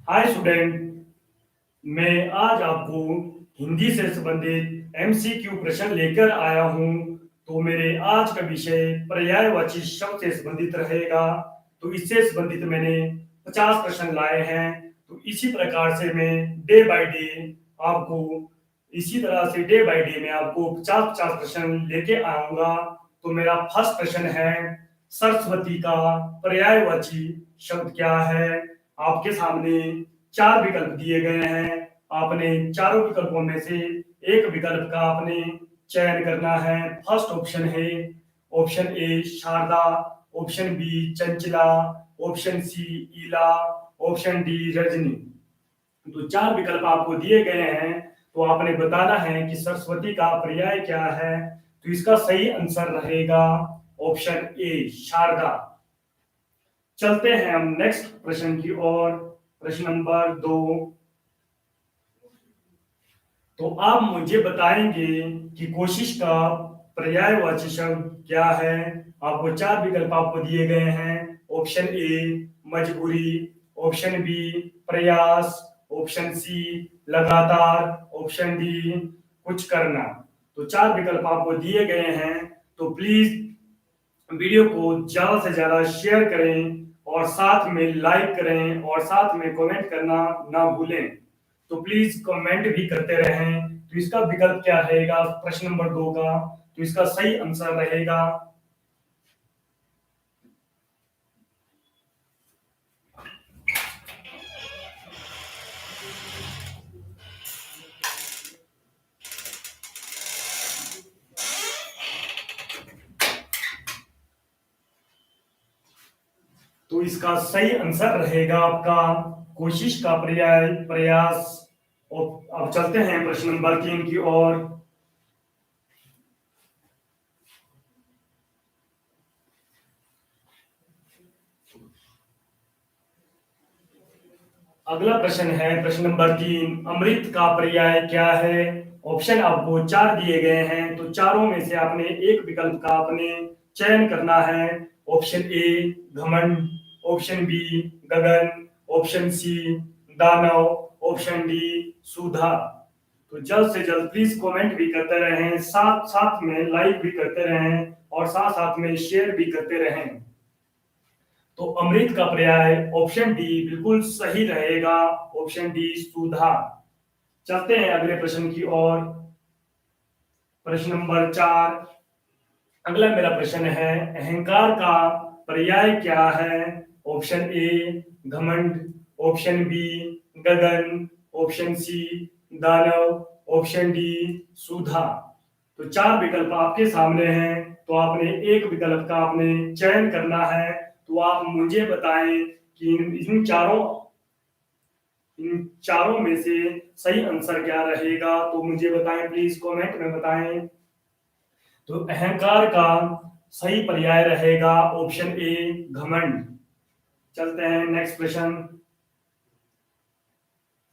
Hi student, मैं आज आपको हिंदी से संबंधित एमसीक्यू प्रश्न लेकर आया हूं। तो मेरे आज का विषय पर्यायवाची शब्द से संबंधित रहेगा। तो इससे संबंधित मैंने 50 प्रश्न लाए हैं। तो इसी प्रकार से मैं डे बाय डे आपको इसी तरह से डे बाय डे मैं आपको 50-50 प्रश्न लेके आऊंगा। तो मेरा फर्स्ट प्रश्न है, सरस्वती का पर्यायवाची शब्द क्या है? आपके सामने चार विकल्प दिए गए हैं। आपने चारों विकल्पों में से एक विकल्प का आपने चयन करना है। फर्स्ट ऑप्शन है option A Sharda, option B Chanchala, option C Ila, option D Rajni. तो चार विकल्प आपको दिए गए हैं। तो आपने बताना है कि सरस्वती का पर्याय क्या है। तो इसका सही आंसर रहेगा ऑप्शन ए शारदा। चलते हैं हम नेक्स्ट प्रश्न की ओर। प्रश्न नंबर 2। तो आप मुझे बताएंगे कि कोशिश का पर्यायवाची शब्द क्या है। आपको चार विकल्प आपको दिए गए हैं। ऑप्शन ए मजबूरी, ऑप्शन बी प्रयास, ऑप्शन सी लगातार, ऑप्शन डी कुछ करना। तो चार विकल्प आपको दिए गए हैं। तो प्लीज वीडियो को ज्यादा से ज्यादा शेयर करें और साथ में लाइक करें और साथ में कमेंट करना ना भूलें। तो प्लीज कमेंट भी करते रहें। तो इसका विकल्प क्या रहेगा प्रश्न नंबर 2 का? तो इसका सही आंसर रहेगा तो इसका सही आंसर रहेगा आपका कोशिश का पर्याय प्रयास। और अब चलते हैं प्रश्न नंबर 3 की ओर। अगला प्रश्न है प्रश्न नंबर 3, अमृत का पर्याय क्या है? ऑप्शन आपको चार दिए गए हैं। तो चारों में से आपने एक विकल्प का आपने चयन करना है। ऑप्शन ए घमंड, ऑप्शन बी गगन, ऑप्शन सी दानव, ऑप्शन डी सुधा। तो जल्द से जल्द प्लीज कमेंट भी करते रहें, साथ साथ में लाइक भी करते रहें और साथ साथ में शेयर भी करते रहें। तो अमृत का पर्याय ऑप्शन डी बिल्कुल सही रहेगा, ऑप्शन डी सुधा। चलते हैं अगले प्रश्न की ओर। प्रश्न नंबर 4। अगला मेरा प्रश्न है, अहंकार का पर्याय क्या है? ऑप्शन ए घमंड, ऑप्शन बी गगन, ऑप्शन सी दानव, ऑप्शन डी सुधा। तो चार विकल्प आपके सामने हैं। तो आपने एक विकल्प का आपने चयन करना है। तो आप मुझे बताएं कि इन चारों में से सही आंसर क्या रहेगा। तो मुझे बताएं, प्लीज कमेंट में बताएं। तो अहंकार का सही पर्याय रहेगा ऑप्शन ए घमंड। चलते हैं नेक्स्ट प्रश्न।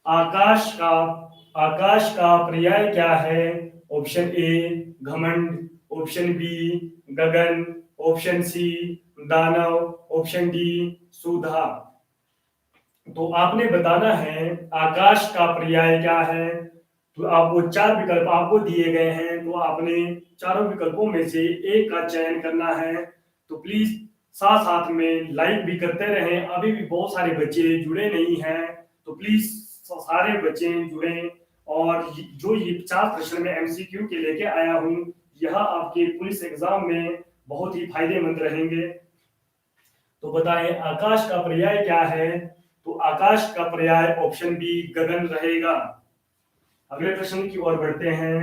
आकाश का आकाश का पर्याय क्या है? ऑप्शन ए घमंड, ऑप्शन बी गगन, ऑप्शन सी दानव, ऑप्शन डी सुधा। तो आपने बताना है आकाश का पर्याय क्या है। तो आपको चार विकल्प आपको दिए गए हैं। तो आपने चारों विकल्पों में से एक का चयन करना है। तो प्लीज साथ साथ में लाइक भी करते रहें। अभी भी बहुत सारे बच्चे जुड़े नहीं हैं। तो प्लीज सारे बच्चे जुड़ें। और जो ये 50 प्रश्न में एमसीक्यू के लेके आया हूँ, यह आपके पुलिस एग्जाम में बहुत ही फायदेमंद रहेंगे। तो बताएं आकाश का पर्याय क्या है। तो आकाश का पर्याय ऑप्शन बी गगन रहेगा। अगले प्रश्न की ओर बढ़ते हैं।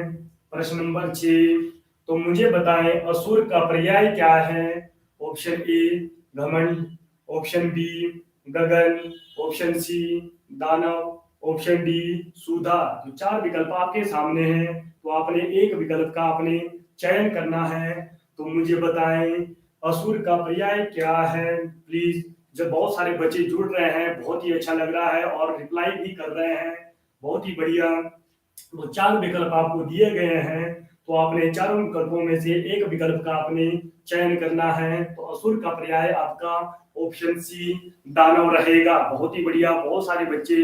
प्रश्न नंबर 6। तो मुझे बताएं असुर का पर्याय क्या है? ऑप्शन ए घमंड, ऑप्शन बी गगन, ऑप्शन सी दानव, ऑप्शन डी सुधा। तो चार विकल्प आपके सामने हैं। तो आपने एक विकल्प का आपने चयन करना है। तो मुझे बताएं असुर का पर्याय क्या है प्लीज। जब बहुत सारे बच्चे जुड़ रहे हैं, बहुत ही अच्छा लग रहा है और रिप्लाई भी कर रहे हैं, बहुत ही बढ़िया। तो चार विकल्प आपको दिए गए हैं। तो आपने चारों विकल्पों में से एक विकल्प का आपने चयन करना है। तो असुर का पर्याय आपका ऑप्शन सी दानव रहेगा। बहुत ही बढ़िया, बहुत सारे बच्चे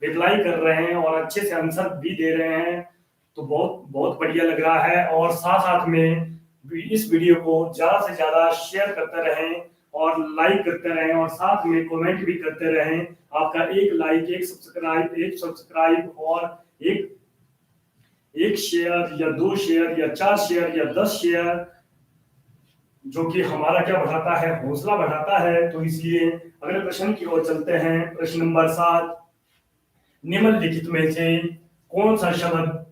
रिप्लाई कर रहे हैं और अच्छे से आंसर भी दे रहे हैं, तो बहुत बहुत बढ़िया लग रहा है। और साथ साथ में इस वीडियो को ज्यादा से ज्यादा शेयर करते रहें और लाइक करते रहें और साथ में कमेंट भी करते रहें। आपका एक लाइक, एक सब्सक्राइब और एक एक शेयर या 2 शेयर या 4 शेयर या 10 शेयर, जो कि हमारा क्या बढ़ाता है, हौसला बढ़ाता है। तो इसलिए अगले प्रश्न की ओर चलते हैं। प्रश्न नंबर 7, निम्नलिखित में से कौन सा शब्द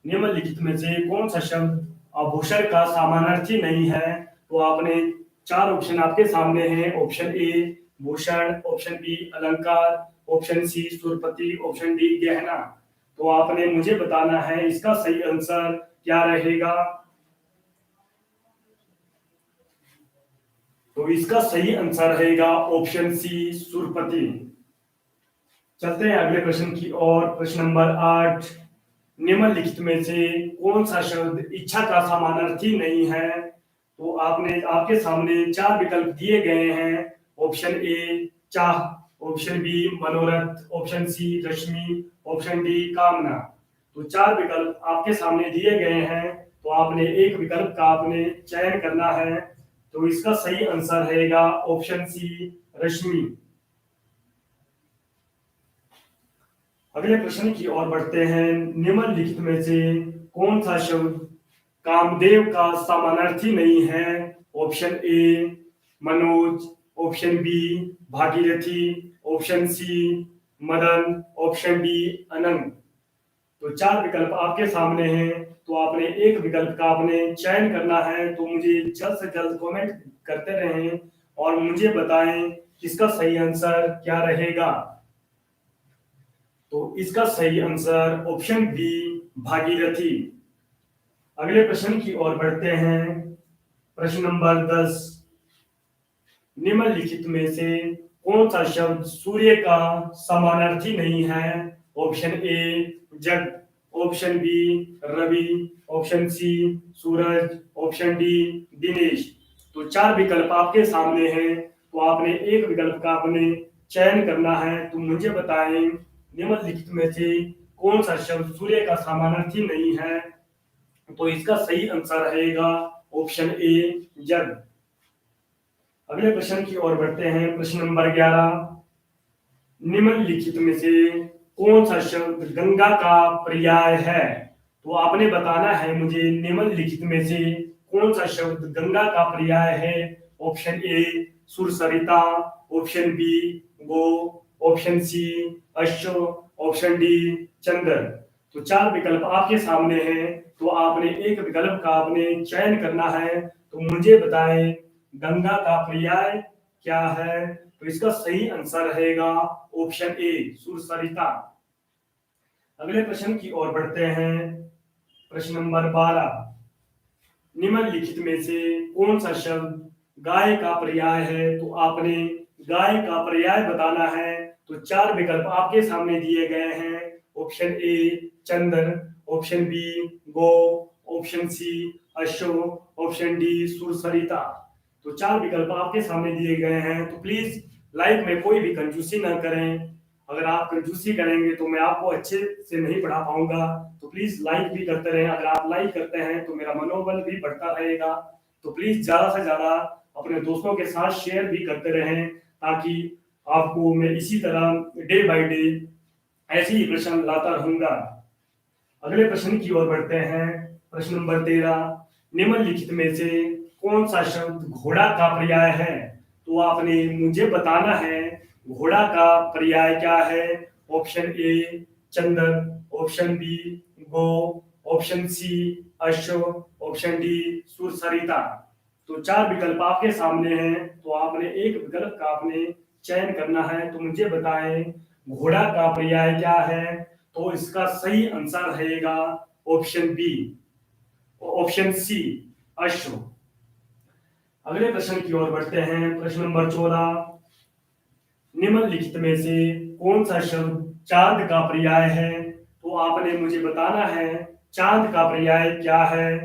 निम्नलिखित में से कौन सा शब्द आभूषण का समानार्थी नहीं है? तो आपने 4 ऑप्शन आपके सामने हैं। ऑप्शन ए भूषण, ऑप्शन बी अलंकार, ऑप्शन सी सुरपति, ऑप्शन डी गहना। तो आपने मुझे बताना है इसका सही आंसर क्या रहेगा। तो इसका सही आंसर रहेगा ऑप्शन सी सुरपति। चलते हैं अगले प्रश्न की ओर। प्रश्न नंबर 8, निम्नलिखित में से कौन सा शब्द इच्छा का समानार्थी नहीं है? तो आपने आपके सामने 4 विकल्प दिए गए हैं। ऑप्शन ए चाह, ऑप्शन बी मनोरथ, ऑप्शन सी रश्मि, ऑप्शन डी कामना। तो 4 विकल्प आपके सामने दिए गए हैं, तो आपने एक विकल्प का आपने चयन करना है। तो इसका सही आंसर रहेगा ऑप्शन सी रश्मि। अगले प्रश्न की ओर बढ़ते हैं। निम्नलिखित में से कौन सा शब्द कामदेव का समानार्थी नहीं है? Option A Manoj, option B Bhagirathi, option C Madan, option D Anant. तो 4 विकल्प आपके सामने हैं, तो आपने एक विकल्प का आपने चयन करना है। तो मुझे जल्द से जल्द कमेंट करते रहें और मुझे बताएं किसका सही आंसर क्या रहेगा। तो इसका सही आंसर ऑप्शन बी भागीरथी। अगले प्रश्न की ओर बढ़ते हैं। प्रश्न नंबर 10, निम्नलिखित में से कौन सा शब्द सूर्य का समानार्थी नहीं है? ऑप्शन ए जग, ऑप्शन बी रवि, ऑप्शन सी सूरज, ऑप्शन डी दिनेश। तो 4 विकल्प आपके सामने हैं, तो आपने एक विकल्प का आपने चयन करना है। तो मुझे बताएं निम्नलिखित में से कौन सा शब्द सूर्य का समानार्थी नहीं है? तो इसका सही आंसर रहेगा ऑप्शन ए जग। अगले प्रश्न की ओर बढ़ते हैं। प्रश्न नंबर 11, निम्नलिखित में से कौन सा शब्द गंगा का पर्याय है? तो आपने बताना है मुझे निम्नलिखित में से कौन सा शब्द गंगा का पर्याय है। ऑप्शन ए सुरसरिता, ऑप्शन बी गो, ऑप्शन सी अश्व, ऑप्शन डी चंद्र। तो 4 विकल्प आपके सामने हैं, तो आपने एक विकल्प का आपने चयन करना है। तो मुझे बताएं गंगा का पर्याय क्या है? तो इसका सही आंसर रहेगा ऑप्शन ए सुरसरिता। अगले प्रश्न की ओर बढ़ते हैं। प्रश्न नंबर 12, निम्नलिखित में से कौन सा शब्द गाय का पर्याय है? तो आपने गाय का पर्याय बताना है। तो 4 विकल्प आपके सामने दिए गए हैं। ऑप्शन ए चंद्र, ऑप्शन बी गो, ऑप्शन सी अश्व, ऑप्शन डी सुरसरिता। तो 4 विकल्प आपके सामने दिए गए हैं। तो प्लीज लाइफ में कोई भी कंजूसी ना करें। अगर आप कंजूसी करेंगे तो मैं आपको अच्छे से नहीं पढ़ा पाऊंगा। तो प्लीज लाइक भी करते रहें। अगर आप लाइक करते हैं तो मेरा मनोबल भी बढ़ता रहेगा। तो प्लीज ज्यादा से ज्यादा अपने दोस्तों के साथ शेयर भी करते रहें, ताकि आपको मैं इसी तरह डे बाय डे ऐसे ही प्रश्न लाता रहूंगा। अगले प्रश्न की ओर बढ़ते हैं। प्रश्न नंबर 13, निम्नलिखित में से कौन सा शब्द घोड़ा का पर्याय है? तो आपने मुझे बताना है घोड़ा का पर्याय क्या है। ऑप्शन ए चंद्र, ऑप्शन बी गो, ऑप्शन सी अश्व, ऑप्शन डी सुरसरिता। तो 4 विकल्प आपके सामने हैं, तो आपने एक विकल्प का आपने चयन करना है। तो मुझे बताएं घोड़ा का पर्याय क्या है? तो इसका सही आंसर रहेगा ऑप्शन बी, ऑप्शन सी अश्व। अगले प्रश्न की ओर बढ़ते हैं। प्रश्न नंबर 14, निम्नलिखित में से कौन सा शब्द चांद का पर्याय है? तो आपने मुझे बताना है चांद का पर्याय क्या है।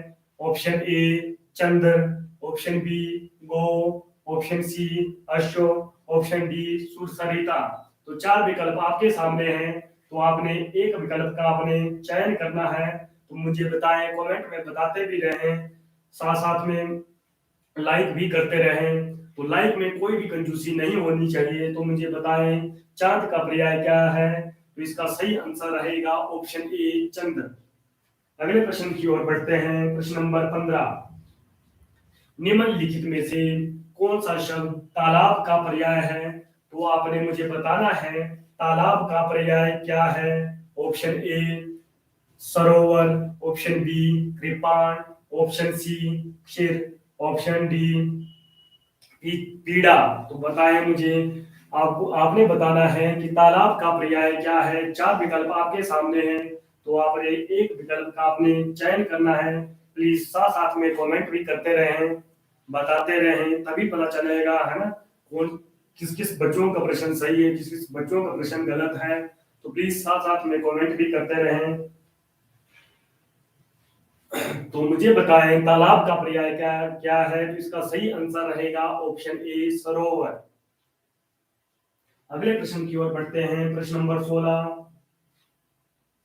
ऑप्शन ए चंद्र, ऑप्शन बी गो, ऑप्शन सी अशोक, ऑप्शन डी सुरसरिता। तो चार विकल्प आपके सामने हैं, तो आपने एक विकल्प का आपने चयन करना है। तो मुझे बताएं, कमेंट में बताते भी रहें, साथ साथ में लाइक भी करते रहें। तो लाइक में कोई भी कंजूसी नहीं होनी चाहिए। तो मुझे बताएं, चांद का पर्याय क्या है? तो इसका सही आंसर रहेगा ऑप्शन ए चंद्र। अगले प्रश्न की ओर बढ़ते हैं। प्रश्न नंबर 15, निम्नलिखित में से कौन सा शब्द तालाब का पर्याय है? तो आपने मुझे बताना है तालाब का पर्याय क्या है। ऑप्शन ए सरोवर, ऑप्शन बी कृपाण, ऑप्शन सी क्षीर, ऑप्शन डी पीड़ा। तो बताएं मुझे, आपको आपने बताना है कि तालाब का पर्याय क्या है। चार विकल्प आपके सामने हैं, तो आपने एक विकल्प का आपने चयन करना है। प्लीज साथ साथ में कमेंट भी करते रहें, बताते रहें, तभी पता चलेगा, है ना, कौन किस किस बच्चों का प्रश्न सही है, किस किस बच्चों का प्रश्न गलत है। तो प्लीज साथ साथ में कमेंट भी करते रहें। तो मुझे बताएं तालाब का पर्याय क्या क्या है। तो इसका सही आंसर रहेगा ऑप्शन ए सरोवर। अगले प्रश्न की ओर बढ़ते हैं। प्रश्न नंबर 16,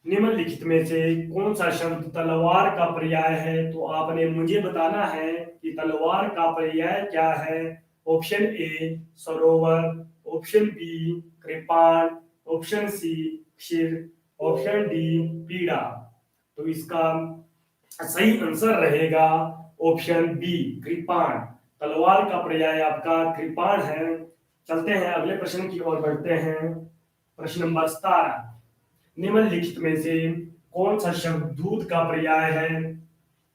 निम्नलिखित में से कौन सा शब्द तलवार का पर्याय है? तो आपने मुझे बताना है कि तलवार का पर्याय क्या है। ऑप्शन ए सरोवर, ऑप्शन बी कृपाण, ऑप्शन सी क्षीर, ऑप्शन डी पीड़ा। तो इसका सही आंसर रहेगा ऑप्शन बी कृपाण। तलवार का पर्याय आपका कृपाण है। चलते हैं अगले प्रश्न की ओर बढ़ते हैं। प्रश्न नंबर 17, निम्नलिखित में से कौन सा शब्द दूध का पर्याय है?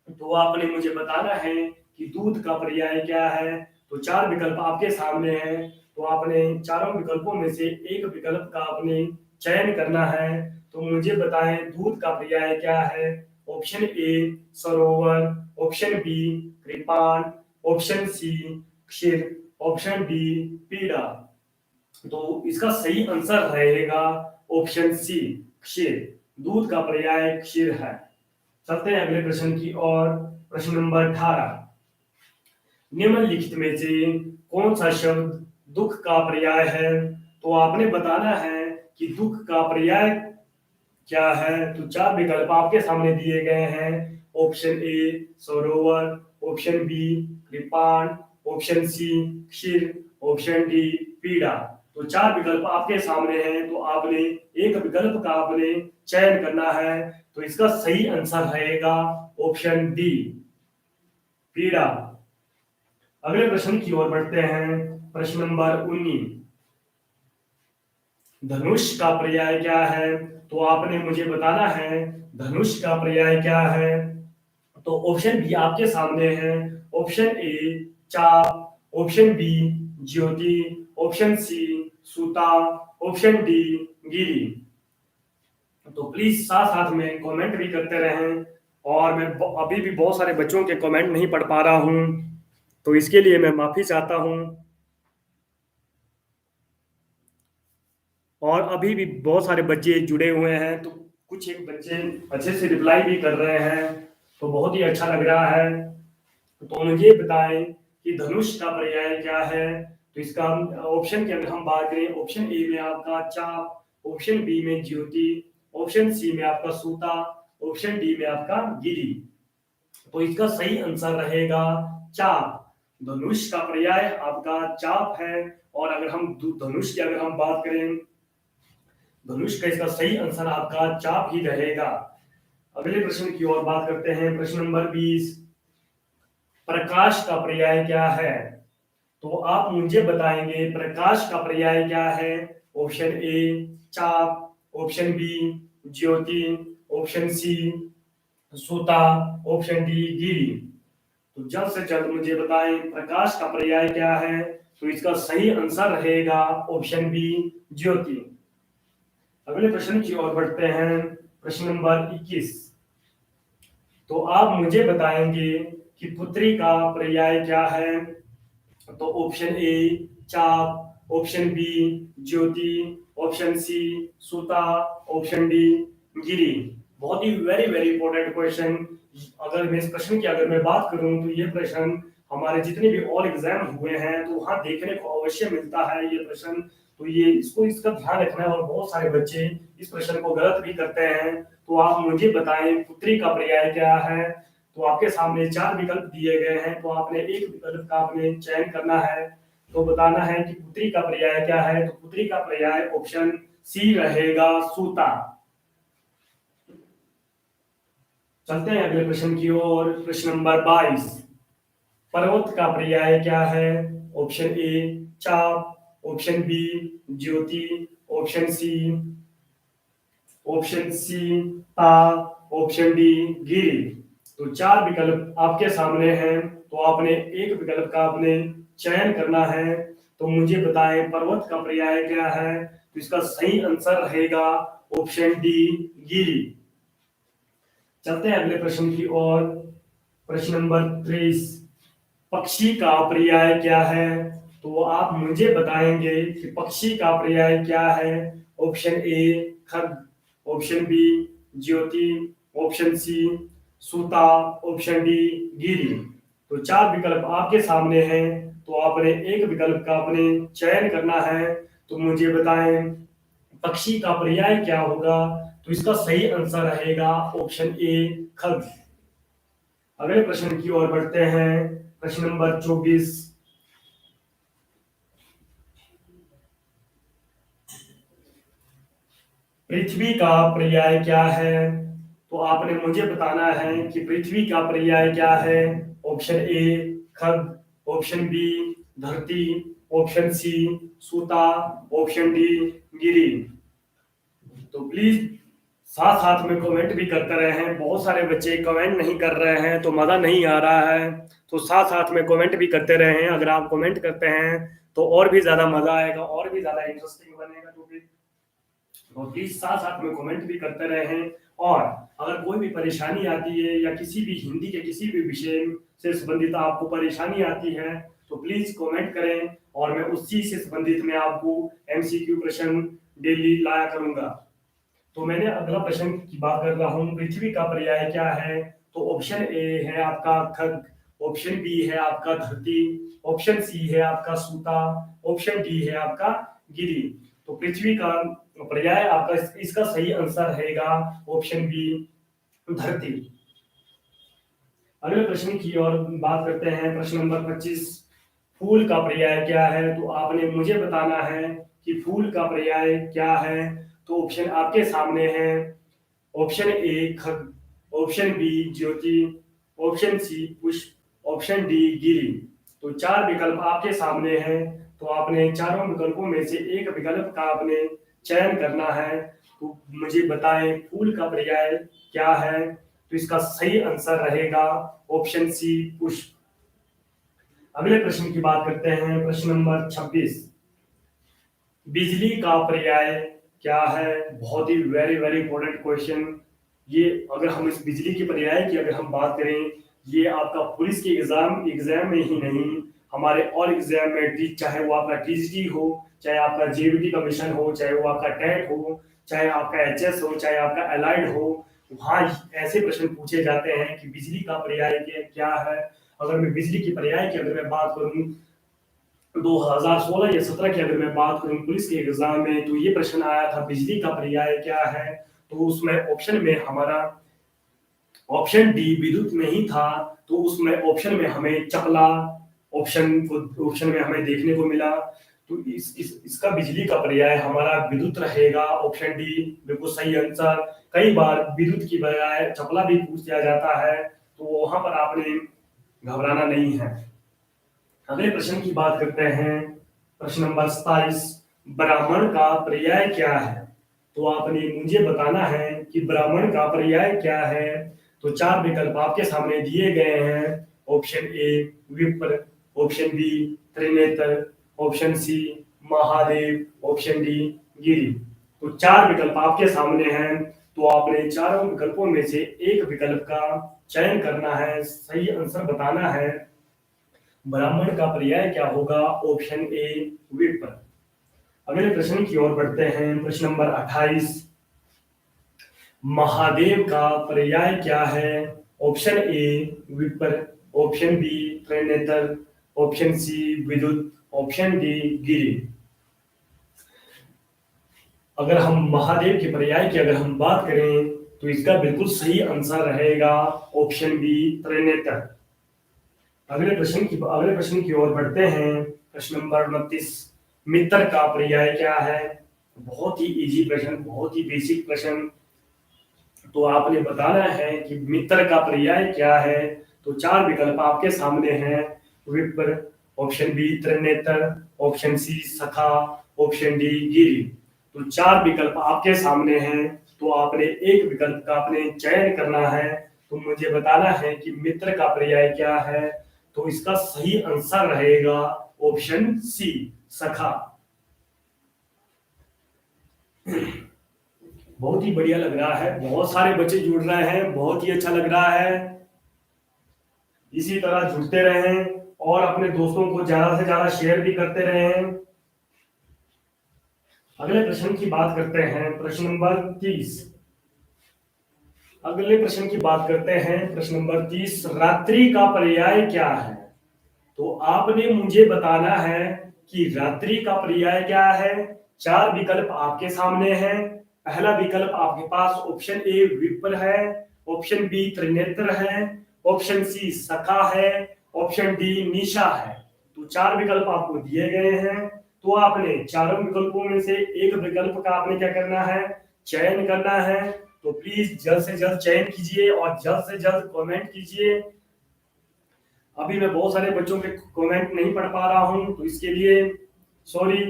तो आपने मुझे बताना है कि दूध का पर्याय क्या है। तो चार विकल्प आपके सामने हैं, तो आपने चारों विकल्पों में से एक विकल्प का आपने चयन करना है। तो मुझे बताएं दूध का पर्याय क्या है। ऑप्शन ए सरोवर, ऑप्शन बी कृपाण, ऑप्शन सी क्षीर, ऑप्शन डी पीड़ा। तो इसका सही आंसर रहेगा ऑप्शन सी क्षीर। दूध का पर्याय क्षीर है। चलते हैं अगले प्रश्न की ओर। प्रश्न नंबर 18, निम्नलिखित में से कौन सा शब्द दुख का पर्याय है? तो आपने बताना है कि दुख का पर्याय क्या है। तो चार विकल्प आपके सामने दिए गए हैं। ऑप्शन ए सरोवर, ऑप्शन बी कृपाण, ऑप्शन सी क्षीर, ऑप्शन डी पीड़ा। तो चार विकल्प आपके सामने हैं, तो आपने एक विकल्प का आपने चयन करना है। तो इसका सही आंसर रहेगा ऑप्शन डी पीड़ा। अगले प्रश्न की ओर बढ़ते हैं। प्रश्न नंबर 19, धनुष का पर्याय क्या है? तो आपने मुझे बताना है धनुष का पर्याय क्या है। तो ऑप्शन बी आपके सामने है। ऑप्शन ए चाप, ऑप्शन बी ज्योति, ऑप्शन सी सूता, ऑप्शन डी गिरी। तो प्लीज साथ साथ में कमेंट भी करते रहें। और मैं अभी भी बहुत सारे बच्चों के कमेंट नहीं पढ़ पा रहा हूं, तो इसके लिए मैं माफी चाहता हूं। और अभी भी बहुत सारे बच्चे जुड़े हुए हैं, तो कुछ एक बच्चे अच्छे से रिप्लाई भी कर रहे हैं, तो बहुत ही अच्छा लग रहा है। तो मुझे बताएं कि धनुष का पर्याय क्या है। तो इसका ऑप्शन की अगर हम बात करें, ऑप्शन ए में आपका चाप, ऑप्शन बी में ज्योति, ऑप्शन सी में आपका सूता, ऑप्शन डी में आपका गिरी। तो इसका सही आंसर रहेगा चाप। धनुष का पर्याय आपका चाप है। और अगर हम धनुष की अगर हम बात करें, धनुष का इसका सही आंसर आपका चाप ही रहेगा। अगले प्रश्न की ओर बात करते हैं। प्रश्न नंबर 20, प्रकाश का पर्याय क्या है? तो आप मुझे बताएंगे प्रकाश का पर्याय क्या है। ऑप्शन ए चाप, ऑप्शन बी ज्योति, ऑप्शन सी सूता, ऑप्शन डी गिरी। तो जल्द से जल्द मुझे बताएं प्रकाश का पर्याय क्या है। तो इसका सही आंसर रहेगा ऑप्शन बी ज्योति। अगले प्रश्न की ओर बढ़ते हैं। प्रश्न नंबर 21, तो आप मुझे बताएंगे कि पुत्री का पर्याय क्या है। तो ऑप्शन ए चाप, ऑप्शन बी ज्योति, ऑप्शन सी सूता, ऑप्शन डी गिरी। बहुत ही वेरी वेरी इंपॉर्टेंट क्वेश्चन। अगर मैं इस प्रश्न की अगर मैं बात करूं तो ये प्रश्न हमारे जितने भी ऑल एग्जाम हुए हैं तो वहां देखने को अवश्य मिलता है ये प्रश्न। तो ये इसको इसका ध्यान रखना है। और बहुत सारे बच्चे इस प्रश्न को गलत भी करते हैं। तो आप मुझे बताएं पुत्री का पर्याय क्या है। तो आपके सामने चार विकल्प दिए गए हैं, तो आपने एक विकल्प का आपने चयन करना है। तो बताना है कि पुत्री का पर्याय क्या है। तो पुत्री का पर्याय ऑप्शन सी रहेगा सूता। चलते हैं अगले प्रश्न की ओर। प्रश्न नंबर 22, पर्वत का पर्याय क्या है। ऑप्शन ए चाप, ऑप्शन बी ज्योति, ऑप्शन सी ऑप्शन सी ता, ऑप्शन डी गिरी। तो चार विकल्प आपके सामने हैं, तो आपने एक विकल्प का आपने चयन करना है। तो मुझे बताएं पर्वत का पर्याय क्या है। तो इसका सही आंसर रहेगा ऑप्शन डी गिरी। चलते हैं अगले प्रश्न की ओर। प्रश्न नंबर 23, पक्षी का पर्याय क्या है। तो आप मुझे बताएंगे कि पक्षी का पर्याय क्या है। ऑप्शन ए खग, ऑप्शन बी ज्योति, ऑप्शन सी सूता, ऑप्शन डी गिरी। तो चार विकल्प आपके सामने हैं, तो आपने एक विकल्प का आपने चयन करना है। तो मुझे बताएं पक्षी का पर्याय क्या होगा। तो इसका सही आंसर रहेगा ऑप्शन ए खग। अगले प्रश्न की ओर बढ़ते हैं। प्रश्न नंबर 24, पृथ्वी का पर्याय क्या है। तो आपने मुझे बताना है कि पृथ्वी का पर्याय क्या है। ऑप्शन ए खग, ऑप्शन बी धरती, ऑप्शन सी सूता, ऑप्शन डी गिरी। तो प्लीज साथ साथ में कमेंट भी करते रहे हैं। बहुत सारे बच्चे कमेंट नहीं कर रहे हैं तो मजा नहीं आ रहा है। तो साथ साथ में कमेंट भी करते रहे हैं। अगर आप कमेंट करते हैं तो और भी ज्यादा मजा आएगा, और भी ज्यादा इंटरेस्टिंग बनेगा टॉपिक। तो प्लीज साथ साथ में कमेंट भी करते रहे हैं। और अगर कोई भी परेशानी आती है या किसी भी हिंदी के किसी भी विषय से संबंधित आपको परेशानी आती है तो प्लीज कमेंट करें, और मैं उसी से संबंधित में आपको एमसीक्यू प्रश्न डेली लाया करूंगा। तो मैंने अगला प्रश्न की बात कर रहा हूँ, पृथ्वी का पर्याय क्या है। तो ऑप्शन ए है आपका खग, ऑप्शन बी है आपका धरती, ऑप्शन सी है आपका सूता, ऑप्शन डी है आपका गिरी। तो पृथ्वी का पर्याय आपका इसका सही आंसर रहेगा ऑप्शन बी धरती। अगले प्रश्न की ओर बात करते हैं। प्रश्न नंबर 25, फूल का पर्याय क्या है। तो आपने मुझे बताना है कि फूल का पर्याय क्या है। तो ऑप्शन आपके सामने है। ऑप्शन ए खग, ऑप्शन बी ज्योति, ऑप्शन सी पुष्प, ऑप्शन डी गिरी। तो चार विकल्प आपके सामने हैं, तो आपने चारों विकल्पों में से एक विकल्प का आपने चयन करना है। तो मुझे बताएं फूल का पर्याय क्या है। तो इसका सही आंसर रहेगा ऑप्शन सी पुष्प। अगले प्रश्न की बात करते हैं। प्रश्न नंबर 26, बिजली का पर्याय क्या है। बहुत ही वेरी वेरी इंपॉर्टेंट क्वेश्चन। ये अगर हम इस बिजली के पर्याय की अगर हम बात करें, ये आपका पुलिस के एग्जाम एग्जाम में ही नहीं, हमारे और एग्जाम में चाहे वो आपका टीजीटी हो, चाहे आपका जेबीटी का मिशन हो, चाहे वो आपका टेट हो, चाहे आपका एचएस हो, चाहे आपका एलाइड हो, वहाँ ऐसे प्रश्न पूछे जाते हैं कि बिजली का पर्याय क्या है। अगर मैं बिजली की पर्याय की अगर मैं बात करूं 2016 या 17 की अगर मैं बात करूं पुलिस के एग्जाम में, तो ये प्रश्न आया था बिजली का पर्याय क्या है। तो उसमें ऑप्शन में हमारा ऑप्शन डी विद्युत में ही था। तो उसमें ऑप्शन में हमें चपला ऑप्शन में हमें देखने को मिला। तो इसका बिजली का पर्याय हमारा विद्युत रहेगा, ऑप्शन डी बिल्कुल सही आंसर। कई बार विद्युत की बजाय चपला भी पूछ दिया जाता है, तो वहां पर आपने घबराना नहीं है। अगले प्रश्न की बात करते हैं। प्रश्न नंबर 27, ब्राह्मण का पर्याय क्या है। तो आपने मुझे बताना है कि ब्राह्मण का पर्याय क्या है। तो चार विकल्प आपके सामने दिए गए हैं। ऑप्शन ए विप्र, ऑप्शन बी त्रिनेत्र, option C Mahadev, option D गिरी। तो चार विकल्प आपके सामने हैं, तो आपने चारों विकल्पों में से एक विकल्प का चयन करना है, सही आंसर बताना है। ब्राह्मण का पर्याय क्या होगा। ऑप्शन ए विप्र। अगले प्रश्न की ओर बढ़ते हैं। प्रश्न नंबर 28, महादेव का पर्याय क्या है। ऑप्शन ए विपर, ऑप्शन बी त्रिनेत्र, ऑप्शन सी विद्युत, ऑप्शन डी गिरि। अगर हम महादेव के पर्याय की अगर हम बात करें तो इसका बिल्कुल सही आंसर रहेगा ऑप्शन बी त्रिनेत्र। अगले प्रश्न की ओर बढ़ते हैं। प्रश्न नंबर 29, मित्र का पर्याय क्या है? बहुत ही इजी प्रश्न, बहुत ही बेसिक प्रश्न। तो आपने बताना है कि मित्र का पर्याय क्या है। तो चार विकल्प आपके सामने हैं, विप्र, ऑप्शन बी त्रिनेत्र, ऑप्शन सी सखा, ऑप्शन डी गिरि। तो चार विकल्प आपके सामने हैं, तो आपने एक विकल्प का आपने चयन करना है। तो मुझे बताना है कि मित्र का पर्याय क्या है। तो इसका सही आंसर रहेगा ऑप्शन सी सखा। बहुत ही बढ़िया लग रहा है, बहुत सारे बच्चे जुड़ रहे हैं, बहुत ही अच्छा लग रहा है। इसी तरह जुड़ते रहें और अपने दोस्तों को ज्यादा से ज्यादा शेयर भी करते रहें। अगले प्रश्न की बात करते हैं, प्रश्न नंबर 30। अगले प्रश्न की बात करते हैं, प्रश्न नंबर 30, रात्रि का पर्याय क्या है? तो आपने मुझे बताना है कि रात्रि का पर्याय क्या है। चार विकल्प आपके सामने हैं। पहला विकल्प आपके पास ऑप्शन ए विप्र है, ऑप्शन बी त्रिनेत्र है, ऑप्शन सी सखा है, ऑप्शन डी निशा है। तो चार विकल्प आपको दिए गए हैं, तो आपने चारों विकल्पों में से एक विकल्प का आपने क्या करना है, चयन करना है। तो प्लीज जल्द से जल्द चयन कीजिए और जल्द से जल्द कमेंट कीजिए। अभी मैं बहुत सारे बच्चों के कमेंट नहीं पढ़ पा रहा हूं, तो इसके लिए सॉरी।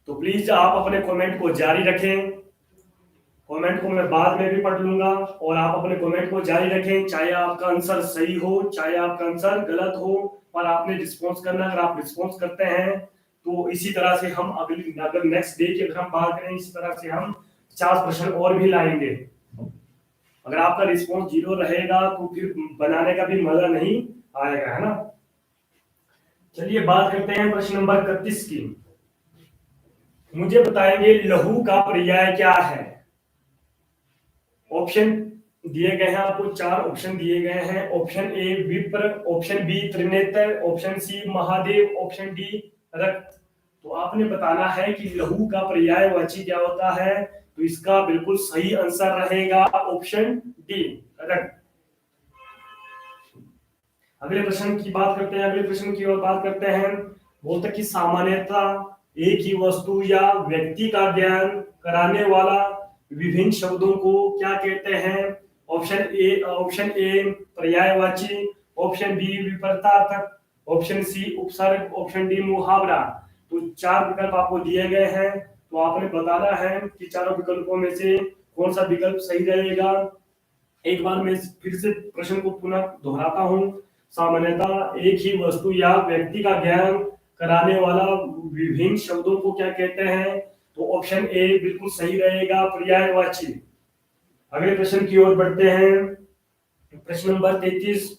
तो प्लीज आप अपने कमेंट को जारी रखें। कमेंट को मैं बाद में भी पढ़ लूंगा और आप अपने कमेंट को जारी रखें, चाहे आपका आंसर सही हो चाहे आपका आंसर गलत हो, पर आपने रिस्पॉन्स करना। अगर आप रिस्पॉन्स करते हैं तो इसी तरह से हम अगर नेक्स्ट डे की अगर हम बात करें, इसी तरह से हम 50 प्रश्न और भी लाएंगे। अगर आपका रिस्पॉन्स 0 रहेगा तो फिर बनाने का भी मजा नहीं आएगा, है ना। चलिए बात करते हैं प्रश्न नंबर 31 की। मुझे बताएंगे लहू का पर्याय क्या है। ऑप्शन दिए गए हैं आपको, चार ऑप्शन दिए गए हैं। ऑप्शन ए विप्र, ऑप्शन बी त्रिनेत्र, option C Mahadev, option D रक्त। तो आपने बताना है कि लहू का पर्यायवाची क्या होता है। तो इसका बिल्कुल सही आंसर रहेगा ऑप्शन डी रक्त। अगले प्रश्न की बात करते हैं, अगले प्रश्न की ओर बात करते हैं। बोलते कि सामान्यतः एक ही वस्तु या व्यक्ति का ज्ञान कराने वाला विभिन्न शब्दों को क्या कहते हैं। ऑप्शन ए पर्यायवाची, ऑप्शन बी विपरीतार्थक, ऑप्शन सी उपसर्ग, ऑप्शन डी मुहावरा। तो चार विकल्प आपको दिए गए हैं, तो आपने बताना है कि चारों विकल्पों में से कौन सा विकल्प सही रहेगा। एक बार मैं फिर से प्रश्न को पुनः दोहराता हूं। सामान्यतः एक ही वस्तु या व्यक्ति का ज्ञान कराने वाला विभिन्न शब्दों को क्या कहते हैं। तो ऑप्शन ए बिल्कुल सही रहेगा, पर्यायवाची। अगले प्रश्न की ओर बढ़ते हैं। प्रश्न नंबर 33,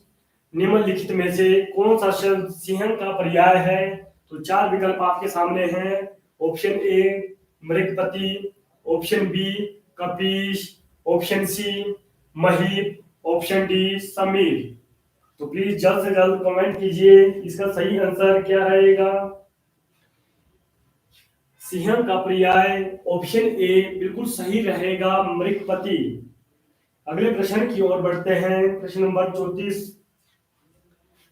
निम्नलिखित में से कौन सा शब्द सिंह का पर्याय है। तो चार विकल्प आपके सामने हैं। ऑप्शन ए मृगपति, ऑप्शन बी कपीश, ऑप्शन सी महीप, ऑप्शन डी समीर। तो प्लीज जल्द से जल्द कमेंट कीजिए, इसका सही आंसर क्या रहेगा। सिंह का पर्याय ऑप्शन ए बिल्कुल सही रहेगा, मृगपति। अगले प्रश्न की ओर बढ़ते हैं। प्रश्न नंबर 34,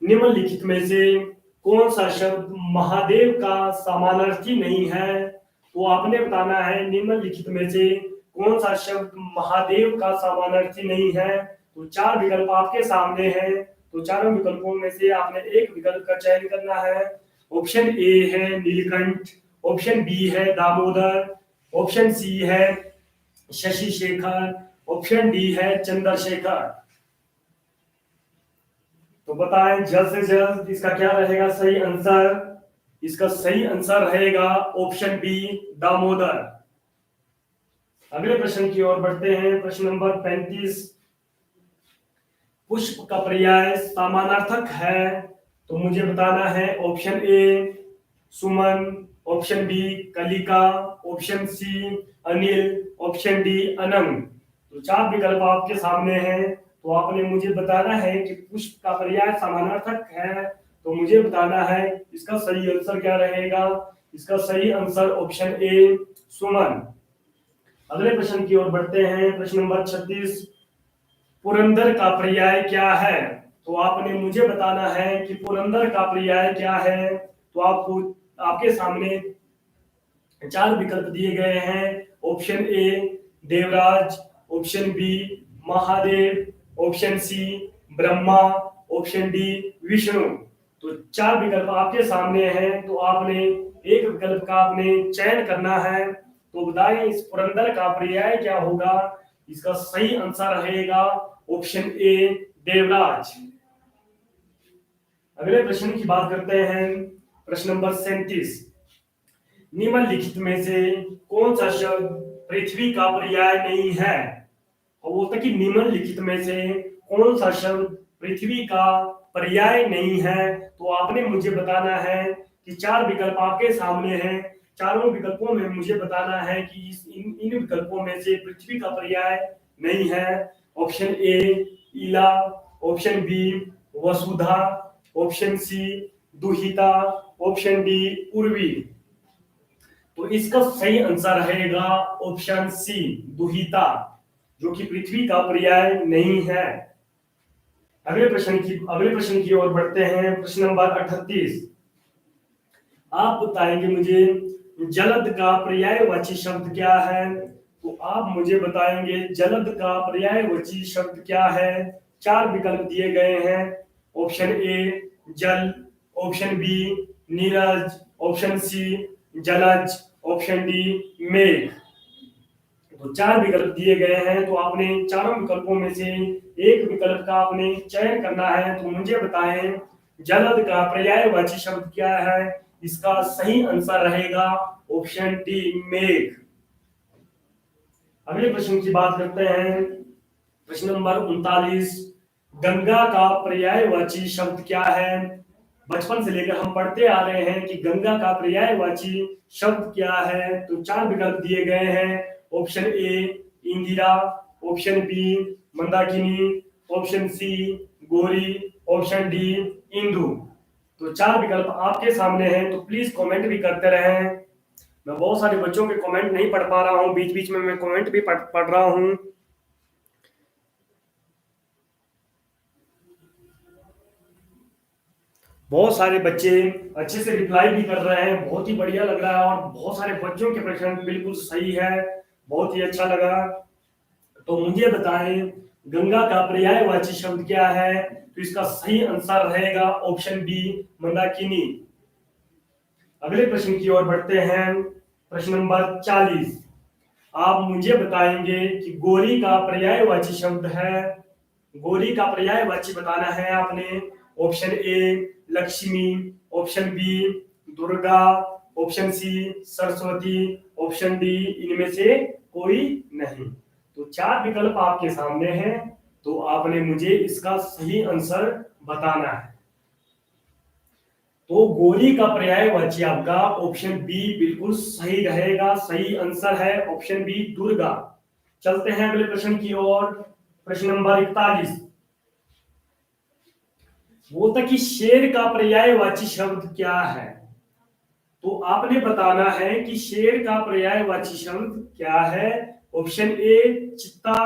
निम्नलिखित में से कौन सा शब्द महादेव का समानार्थी नहीं है। तो आपने बताना है निम्नलिखित में से कौन सा शब्द महादेव का समानार्थी नहीं है। तो चार विकल्प आपके सामने हैं, तो चारों विकल्पों में से आपने एक विकल्प का चयन करना है। ऑप्शन ए है नीलकंठ, ऑप्शन बी है दामोदर, ऑप्शन सी है शशि शेखर, ऑप्शन डी है चंद्रशेखर। तो बताएं जल्द से जल्द इसका क्या रहेगा सही आंसर। इसका सही आंसर रहेगा ऑप्शन बी दामोदर। अगले प्रश्न की ओर बढ़ते हैं। प्रश्न नंबर 35, पुष्प का पर्याय समानार्थक है। तो मुझे बताना है ऑप्शन ए सुमन, ऑप्शन बी कलिका, ऑप्शन सी अनिल, ऑप्शन डी अनंग। तो चार विकल्प आपके सामने हैं, तो आपने मुझे बताना है कि पुष्प का पर्याय समानार्थक है, तो मुझे बताना है इसका सही आंसर क्या रहेगा। इसका सही आंसर ऑप्शन ए सुमन। अगले प्रश्न की ओर बढ़ते हैं। प्रश्न नंबर 36, पुरंदर का पर्याय क्या है। तो आपने मुझे बताना है कि पुरंदर का पर्याय क्या है। तो आपको आपके सामने चार विकल्प दिए गए हैं। ऑप्शन ए देवराज, option B Mahadev, option C Brahma, option D Vishnu. तो चार विकल्प आपके सामने हैं, तो आपने एक विकल्प का आपने चयन करना है। तो बताएं इस पुरंदर का पर्याय क्या होगा। इसका सही आंसर रहेगा ऑप्शन ए देवराज। अगले प्रश्न की बात करते हैं। प्रश्न नंबर 37, निम्नलिखित में से कौन सा शब्द पृथ्वी का पर्याय नहीं है। और वो तक कि निम्नलिखित में से कौन सा शब्द पृथ्वी का पर्याय नहीं है। तो आपने मुझे बताना है कि चार विकल्प आपके सामने हैं। चारों विकल्पों में मुझे बताना है कि इन विकल्पों में से पृथ्वी का पर्याय नहीं है। ऑप्शन ए इला, ऑप्शन बी वसुधा, ऑप्शन सी दुहिता, ऑप्शन डी उर्वी। तो इसका सही आंसर रहेगा ऑप्शन सी दुहिता, जो कि पृथ्वी का पर्याय नहीं है। अगले प्रश्न की ओर बढ़ते हैं। प्रश्न नंबर 38, आप बताएंगे मुझे जलद का पर्यायवाची शब्द क्या है। तो आप मुझे बताएंगे जलद का पर्यायवाची शब्द क्या है। चार विकल्प दिए गए हैं। ऑप्शन ए जल, ऑप्शन बी नीरज, ऑप्शन सी जलज, ऑप्शन डी मेघ। तो चार विकल्प दिए गए हैं, तो आपने चारों विकल्पों में से एक विकल्प का आपने चयन करना है। तो मुझे बताएं जलद का पर्यायवाची शब्द क्या है। इसका सही आंसर रहेगा ऑप्शन डी मेघ। अगले प्रश्न की बात करते हैं। प्रश्न नंबर 39, गंगा का पर्यायवाची शब्द क्या है। बचपन से लेकर हम पढ़ते आ रहे हैं कि गंगा का पर्यायवाची शब्द क्या है। तो चार विकल्प दिए गए हैं। Option A Indira, option B Mandakini, option C गोरी, ऑप्शन डी इंदु। तो चार विकल्प आपके सामने हैं, तो प्लीज कमेंट भी करते रहें। मैं बहुत सारे बच्चों के कमेंट नहीं पढ़ पा रहा हूँ, बीच बीच में मैं कमेंट भी पढ़ रहा हूँ। बहुत सारे बच्चे अच्छे से रिप्लाई भी कर रहे हैं, बहुत ही बढ़िया लग रहा है। और बहुत सारे बच्चों के प्रश्न बिल्कुल सही है, बहुत ही अच्छा लगा। तो मुझे बताएं गंगा का पर्यायवाची शब्द क्या है। तो इसका सही आंसर रहेगा ऑप्शन बी मंदाकिनी। अगले प्रश्न की ओर बढ़ते हैं। प्रश्न नंबर 40, आप मुझे बताएंगे कि गोरी का पर्यायवाची शब्द है। गोरी का पर्यायवाची बताना है आपने। Option A Lakshmi, option B Durga, option C Saraswati, option D इनमें से कोई नहीं। तो चार विकल्प आपके सामने हैं, तो आपने मुझे इसका सही आंसर बताना है। तो गोरी का पर्यायवाची आपका ऑप्शन बी बिल्कुल सही रहेगा, सही आंसर है ऑप्शन बी दुर्गा। चलते हैं अगले प्रश्न की ओर। प्रश्न नंबर 41, वो था कि शेर का पर्यायवाची शब्द क्या है। तो आपने बताना है कि शेर का पर्यायवाची शब्द क्या है। ऑप्शन ए चित्ता,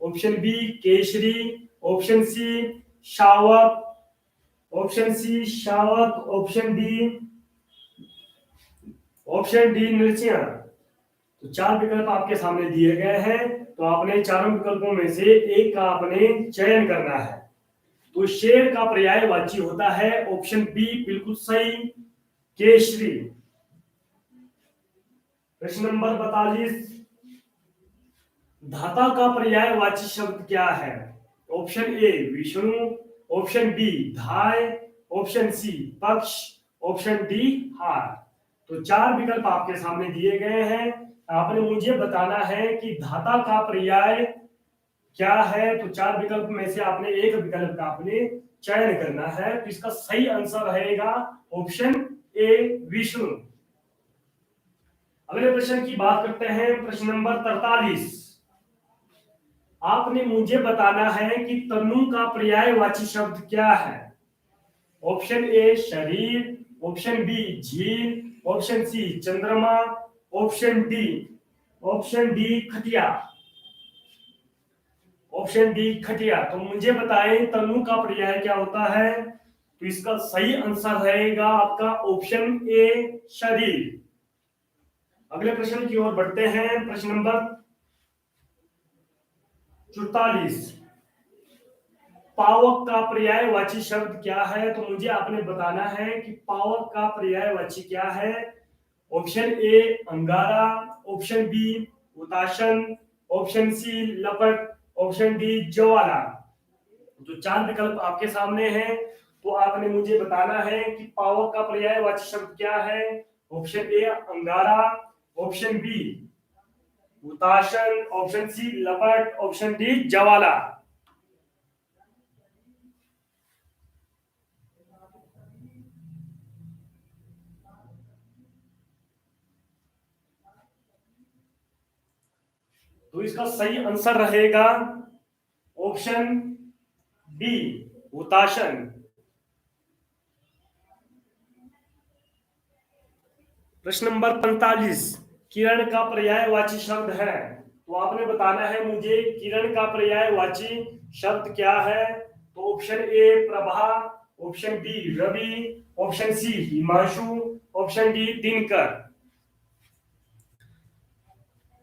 ऑप्शन बी केसरी, ऑप्शन सी शावक, ऑप्शन सी शावक, ऑप्शन डी नृसिंह। तो चार विकल्प आपके सामने दिए गए हैं, तो आपने चारों विकल्पों में से एक का आपने चयन करना है। तो शेर का पर्यायवाची होता है ऑप्शन बी बिल्कुल सही केसरी। प्रश्न नंबर 42, धाता का पर्यायवाची शब्द क्या है। Option A Vishnu, option B धाय, ऑप्शन सी पक्ष, ऑप्शन डी हार। तो चार विकल्प आपके सामने दिए गए हैं, आपने मुझे बताना है कि धाता का पर्याय क्या है। तो चार विकल्प में से आपने एक विकल्प का आपने चयन करना है। तो इसका सही आंसर रहेगा ऑप्शन ए विष्णु। अगले प्रश्न की बात करते हैं। प्रश्न नंबर 43, आपने मुझे बताना है कि तनु का पर्यायवाची शब्द क्या है। ऑप्शन ए शरीर, ऑप्शन बी झील, ऑप्शन सी चंद्रमा, ऑप्शन डी खटिया। ऑप्शन डी खटिया। तो मुझे बताएं तनु का पर्याय क्या होता है। तो इसका सही आंसर रहेगा आपका ऑप्शन ए शरीर। अगले प्रश्न की ओर बढ़ते हैं। प्रश्न नंबर 44, पावक का पर्यायवाची शब्द क्या है। तो मुझे आपने बताना है कि पावक का पर्यायवाची क्या है। ऑप्शन ए अंगारा, ऑप्शन बी हुताशन, ऑप्शन सी लपट, ऑप्शन डी ज्वाला। जो चार विकल्प आपके सामने हैं, तो आपने मुझे बताना है कि पावक का पर्यायवाची शब्द क्या है। ऑप्शन ए अंगारा, ऑप्शन बी हुताशन, ऑप्शन सी लपट, ऑप्शन डी ज्वाला। तो इसका सही आंसर रहेगा ऑप्शन बी हुताशन। प्रश्न नंबर 45, किरण का पर्यायवाची शब्द है। तो आपने बताना है मुझे किरण का पर्यायवाची शब्द क्या है। तो ऑप्शन ए प्रभा, ऑप्शन बी रवि, ऑप्शन सी हिमांशु, ऑप्शन डी दिनकर।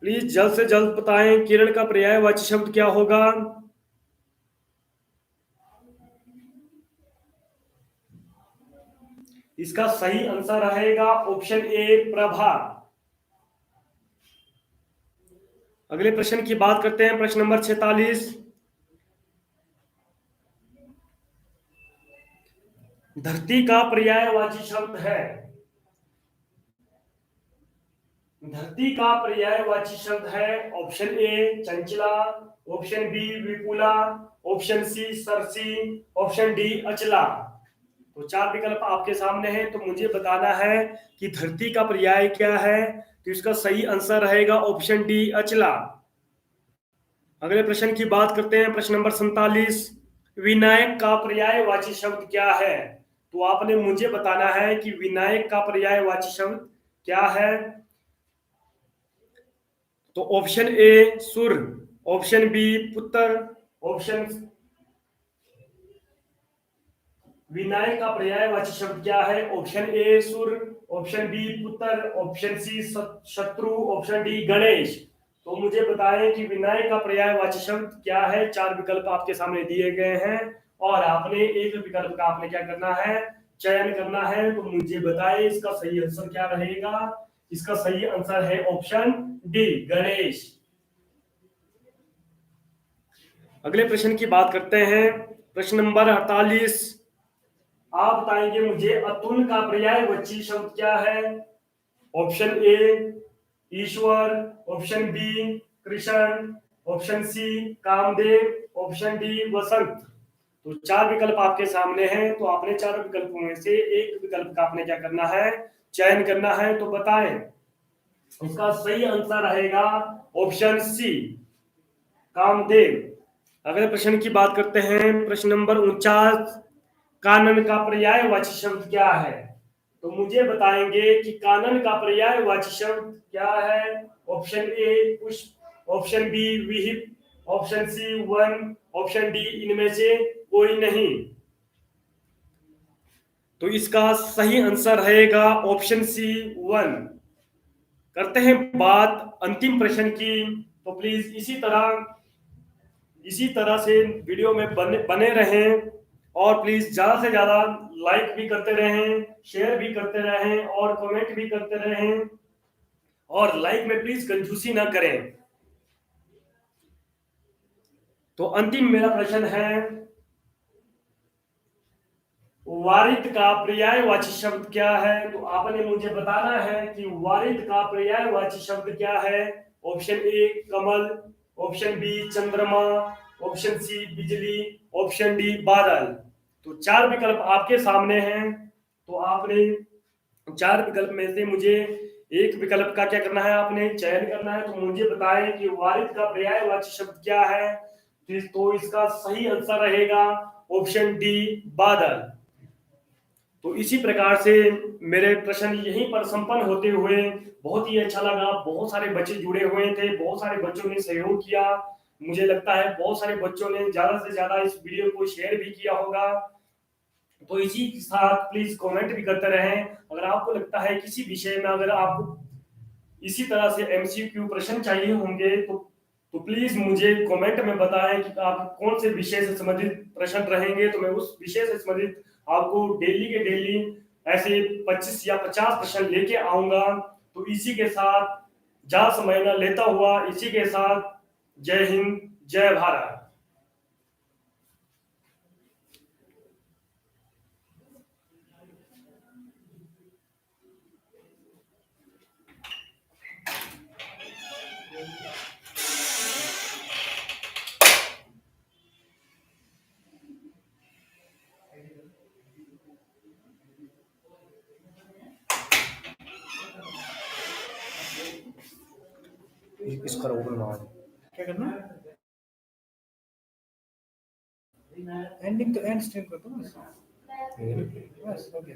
प्लीज जल्द से जल्द बताएं किरण का पर्यायवाची शब्द क्या होगा। इसका सही आंसर रहेगा ऑप्शन ए प्रभा। अगले प्रश्न की बात करते हैं। प्रश्न नंबर 46, धरती का पर्यायवाची शब्द है। धरती का पर्यायवाची शब्द है। ऑप्शन ए चंचला, ऑप्शन बी विपुला, ऑप्शन सी सरसी, ऑप्शन डी अचला। तो चार विकल्प आपके सामने हैं, तो मुझे बताना है कि धरती का पर्याय क्या है। तो इसका सही आंसर रहेगा ऑप्शन डी अचला। अगले प्रश्न की बात करते हैं। प्रश्न नंबर 47, विनायक का पर्यायवाची शब्द क्या है। तो आपने मुझे बताना है कि विनायक का पर्यायवाची शब्द क्या है। तो ऑप्शन ए सुर, ऑप्शन बी पुत्र, ऑप्शन विनायक का पर्यायवाची शब्द क्या है। ऑप्शन ए सुर, ऑप्शन बी पुत्र, ऑप्शन सी शत्रु, ऑप्शन डी गणेश। तो मुझे बताएं कि विनायक का पर्यायवाची शब्द क्या है। चार विकल्प आपके सामने दिए गए हैं और आपने एक विकल्प का आपने क्या करना है, चयन करना है। तो मुझे बताएं इसका सही आंसर क्या रहेगा। इसका सही आंसर है ऑप्शन डी गणेश। अगले प्रश्न की बात करते हैं। प्रश्न नंबर 48, आप बताएंगे मुझे अतुल का पर्यायवाची शब्द क्या है। ऑप्शन ए ईश्वर, option B Krishna, option C Kamdev, option D वसंत। तो चार विकल्प आपके सामने हैं, तो आपने चार विकल्पों में से एक विकल्प का आपने क्या करना है, चयन करना है। तो बताएं इसका सही आंसर रहेगा ऑप्शन सी कामदेव। अगले प्रश्न की बात करते हैं। प्रश्न नंबर 49, कानन का पर्यायवाची शब्द क्या है। तो मुझे बताएंगे कि कानन का पर्यायवाची शब्द क्या है। ऑप्शन ए पुष्प, ऑप्शन बी विहिप, ऑप्शन सी वन, ऑप्शन डी इनमें से कोई नहीं। तो इसका सही आंसर रहेगा ऑप्शन सी वन। करते हैं बात अंतिम प्रश्न की। तो प्लीज इसी तरह से वीडियो में बने रहें और प्लीज ज्यादा से ज्यादा लाइक भी करते रहें, शेयर भी करते रहें और कमेंट भी करते रहें। और लाइक में प्लीज कंजूसी ना करें। तो अंतिम मेरा प्रश्न है, वारिद का पर्यायवाची शब्द क्या है। तो आपने मुझे बताना है कि वारिद का पर्यायवाची शब्द क्या है। ऑप्शन ए कमल, ऑप्शन बी चंद्रमा, ऑप्शन सी बिजली, ऑप्शन डी बादल। तो चार विकल्प आपके सामने हैं, तो आपने चार विकल्प में से मुझे एक विकल्प का क्या करना है, आपने चयन करना है। तो मुझे बताएं कि वारिद का पर्यायवाची शब्द क्या है। तो इसका सही आंसर रहेगा ऑप्शन डी, बादल। तो इसी प्रकार से मेरे प्रश्न यहीं पर संपन्न होते हुए बहुत ही अच्छा लगा। बहुत सारे बच्चे जुड़े हुए थे, बहुत सारे बच्चों ने सहयोग किया। मुझे लगता है बहुत सारे बच्चों ने ज्यादा से ज्यादा इस वीडियो को शेयर भी किया होगा। तो इसी के साथ प्लीज कमेंट भी करते रहें। अगर आपको लगता है किसी विषय में अगर आपको इसी तरह से एमसीक्यू प्रश्न चाहिए होंगे तो प्लीज मुझे कमेंट में बताएं कि आप कौन से विषय से संबंधित प्रश्न रहेंगे। तो मैं उस विषय से संबंधित आपको डेली के डेली ऐसे 25 या 50 प्रश्न लेके आऊंगा। तो इसी के साथ ज्यादा समय न लेता हुआ इसी के साथ जय हिंद, जय भारत। इसका ओपन मार क्या करना एंडिंग तो एंड स्ट्रीम कर दो बस ओके।